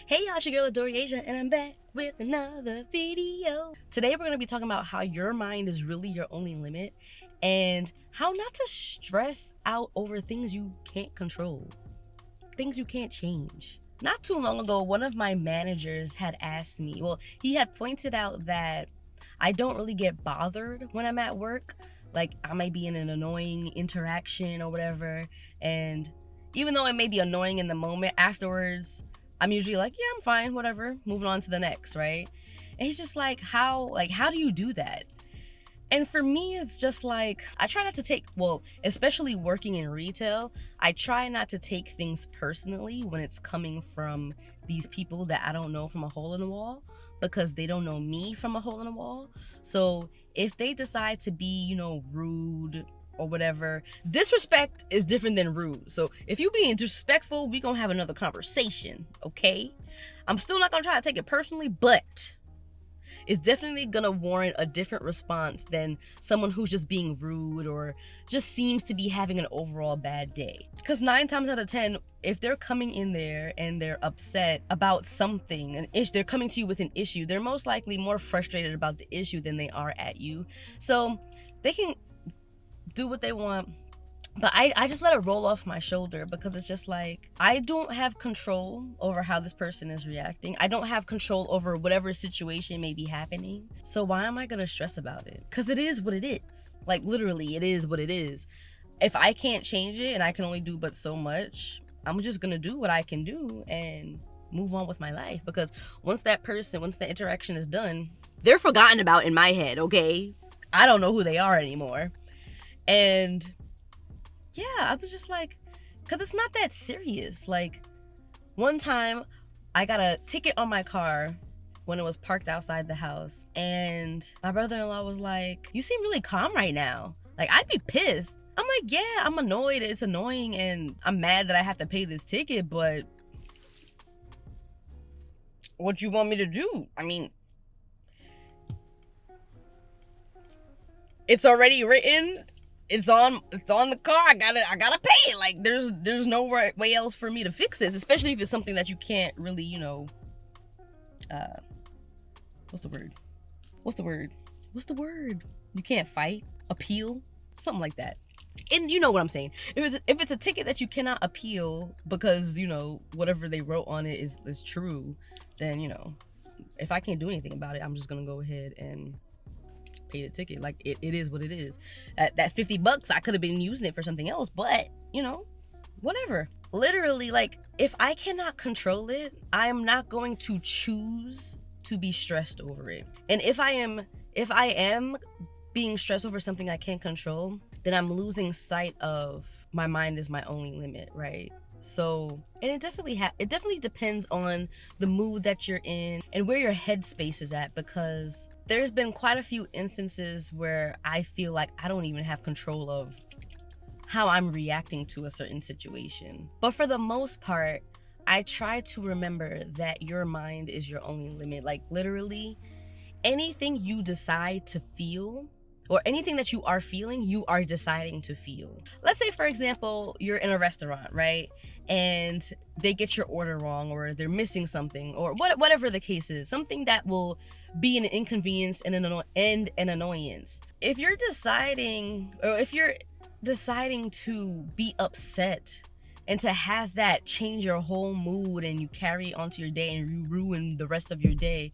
Hey y'all, it's your girl Asia, and I'm back with another video. Today we're going to be talking about how your mind is really your only limit and how not to stress out over things you can't control, things you can't change. Not too long ago, one of my managers had asked me, he had pointed out that I don't really get bothered when I'm at work. Like, I might be in an annoying interaction or whatever, and even though it may be annoying in the moment, afterwards I'm usually like, yeah, I'm fine, whatever, moving on to the next, right? And he's just like, how do you do that? And for me, it's just like, I try not to take, especially working in retail, I try not to take things personally when it's coming from these people that I don't know from a hole in the wall, because they don't know me from a hole in the wall. So if they decide to be, rude or whatever, disrespect is different than rude. So if you being disrespectful, we gonna have another conversation, okay? I'm still not gonna try to take it personally, but it's definitely gonna warrant a different response than someone who's just being rude or just seems to be having an overall bad day. Because 9 times out of 10, if they're coming in there and they're upset about something, they're coming to you with an issue, they're most likely more frustrated about the issue than they are at you. So they can do what they want, but I just let it roll off my shoulder, because it's just like, I don't have control over how this person is reacting. I don't have control over whatever situation may be happening. So why am I gonna stress about it? Because it is what it is. Like, literally, it is what it is. If I can't change it and I can only do but so much, I'm just gonna do what I can do and move on with my life. Because once that interaction is done, they're forgotten about in my head, okay? I don't know who they are anymore. And yeah, I was just like, because it's not that serious. Like, one time I got a ticket on my car when it was parked outside the house, and my brother-in-law was like, you seem really calm right now. Like, I'd be pissed. I'm like, yeah, I'm annoyed. It's annoying, and I'm mad that I have to pay this ticket, but what you want me to do? I mean, it's already written. It's on the car. I gotta pay it. Like, there's no way else for me to fix this, especially if it's something that you can't really, what's the word? You can't fight, appeal, something like that. And you know what I'm saying. If it's a ticket that you cannot appeal because, whatever they wrote on it is true, then, if I can't do anything about it, I'm just gonna go ahead and pay the ticket. Like, it is what it is. That $50, I could have been using it for something else, but whatever. Literally, like, if I cannot control it, I am not going to choose to be stressed over it. And if I am being stressed over something I can't control, then I'm losing sight of my mind is my only limit, right? So, and it definitely depends on the mood that you're in and where your headspace is at, because there's been quite a few instances where I feel like I don't even have control of how I'm reacting to a certain situation. But for the most part, I try to remember that your mind is your only limit. Like, literally, anything you decide to feel, or anything that you are feeling, you are deciding to feel. Let's say, for example, you're in a restaurant, right? And they get your order wrong, or they're missing something, or whatever the case is, something that will be an inconvenience and an annoyance. If you're deciding to be upset and to have that change your whole mood, and you carry it onto your day and you ruin the rest of your day,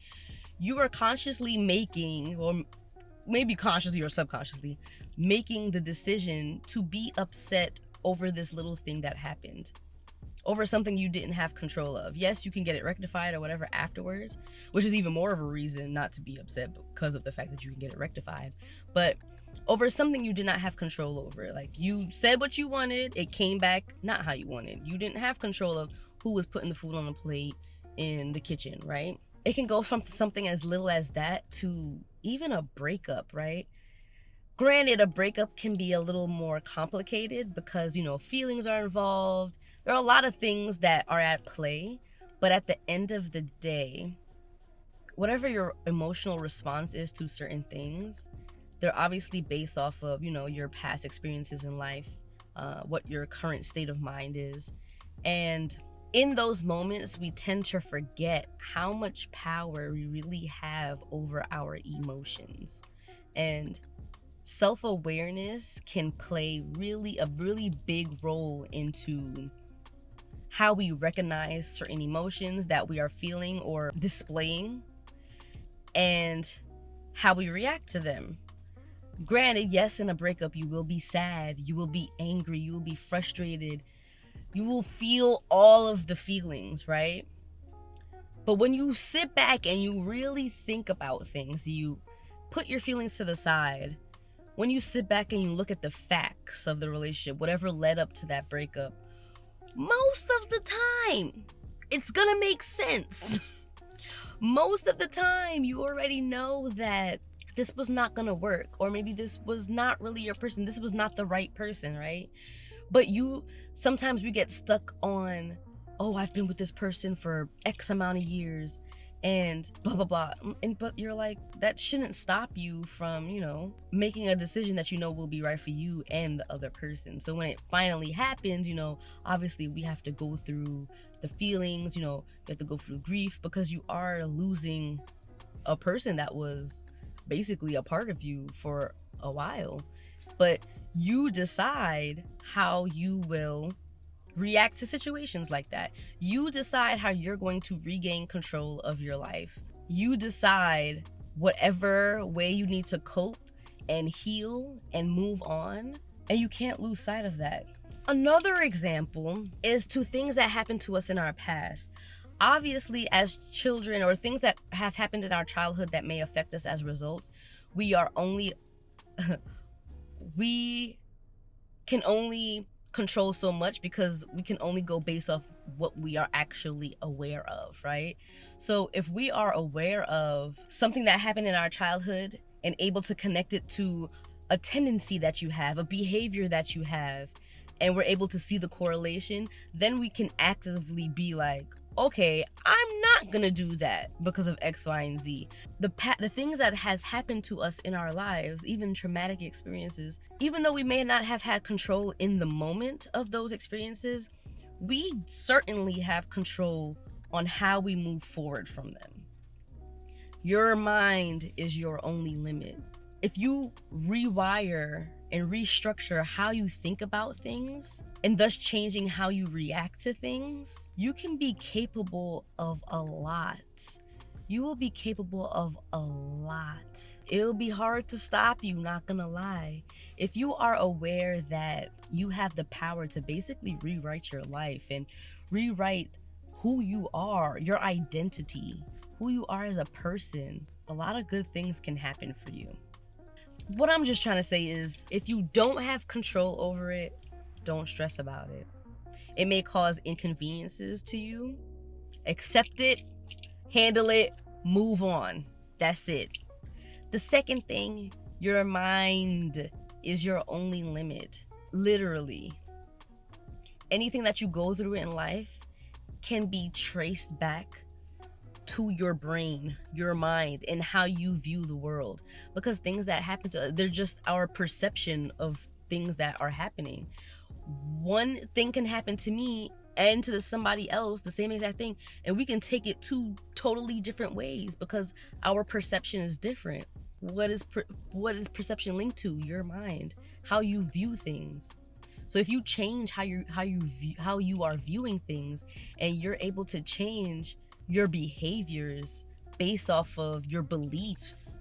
you are consciously making, or maybe consciously or subconsciously, making the decision to be upset over this little thing that happened, over something you didn't have control of. Yes, you can get it rectified or whatever afterwards, which is even more of a reason not to be upset, because of the fact that you can get it rectified. But over something you did not have control over, like, you said what you wanted, it came back not how you wanted. You didn't have control of who was putting the food on the plate in the kitchen, right? It can go from something as little as that to even a breakup, right? Granted, a breakup can be a little more complicated because, feelings are involved. There are a lot of things that are at play, but at the end of the day, whatever your emotional response is to certain things, they're obviously based off of, your past experiences in life, what your current state of mind is. And in those moments, we tend to forget how much power we really have over our emotions. And self-awareness can play a really big role into how we recognize certain emotions that we are feeling or displaying and how we react to them. Granted, yes, in a breakup, you will be sad, you will be angry, you will be frustrated, you will feel all of the feelings, right? But when you sit back and you really think about things, you put your feelings to the side, when you sit back and you look at the facts of the relationship, whatever led up to that breakup, most of the time, it's gonna make sense. Most of the time, you already know that this was not gonna work, or maybe this was not really your person, this was not the right person, right? But sometimes we get stuck on, oh, I've been with this person for X amount of years and blah, blah, blah. But you're like, that shouldn't stop you from, making a decision that will be right for you and the other person. So when it finally happens, obviously we have to go through the feelings, you have to go through grief because you are losing a person that was basically a part of you for a while. But you decide how you will react to situations like that. You decide how you're going to regain control of your life. You decide whatever way you need to cope and heal and move on, and you can't lose sight of that. Another example is to things that happened to us in our past. Obviously, as children, or things that have happened in our childhood that may affect us as results, we can only control so much because we can only go based off what we are actually aware of, right? So if we are aware of something that happened in our childhood and able to connect it to a tendency that you have, a behavior that you have, and we're able to see the correlation, then we can actively be like, okay, I'm not gonna do that because of X, Y, and Z. The things that has happened to us in our lives, even traumatic experiences, even though we may not have had control in the moment of those experiences, we certainly have control on how we move forward from them. Your mind is your only limit. If you rewire and restructure how you think about things, and thus changing how you react to things, you can be capable of a lot. You will be capable of a lot. It'll be hard to stop you, not gonna lie. If you are aware that you have the power to basically rewrite your life and rewrite who you are, your identity, who you are as a person, a lot of good things can happen for you. What I'm just trying to say is, if you don't have control over it, don't stress about it. It may cause inconveniences to you. Accept it, handle it, move on. That's it. The second thing, your mind is your only limit. Literally. Anything that you go through in life can be traced back to your brain, your mind, and how you view the world. Because things that happen to us, they're just our perception of things that are happening. One thing can happen to me and to somebody else, the same exact thing, and we can take it two totally different ways because our perception is different. What is perception linked to? Your mind, how you view things. So if you change how you are viewing things, and you're able to change your behaviors based off of your beliefs,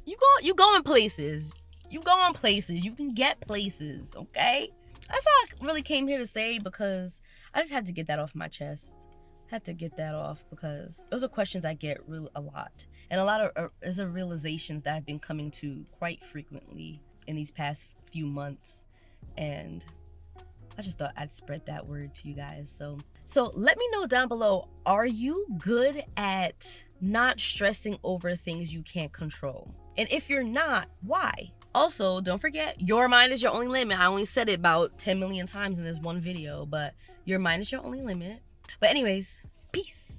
you going places. You can get places, okay? That's all I really came here to say, because I just had to get that off my chest. Had to get that off because those are questions I get a lot. And a lot of is realizations that I've been coming to quite frequently in these past few months. And I just thought I'd spread that word to you guys. So let me know down below, are you good at not stressing over things you can't control? And if you're not, why? Also, don't forget, your mind is your only limit. I only said it about 10 million times in this one video, but your mind is your only limit. But anyways, peace.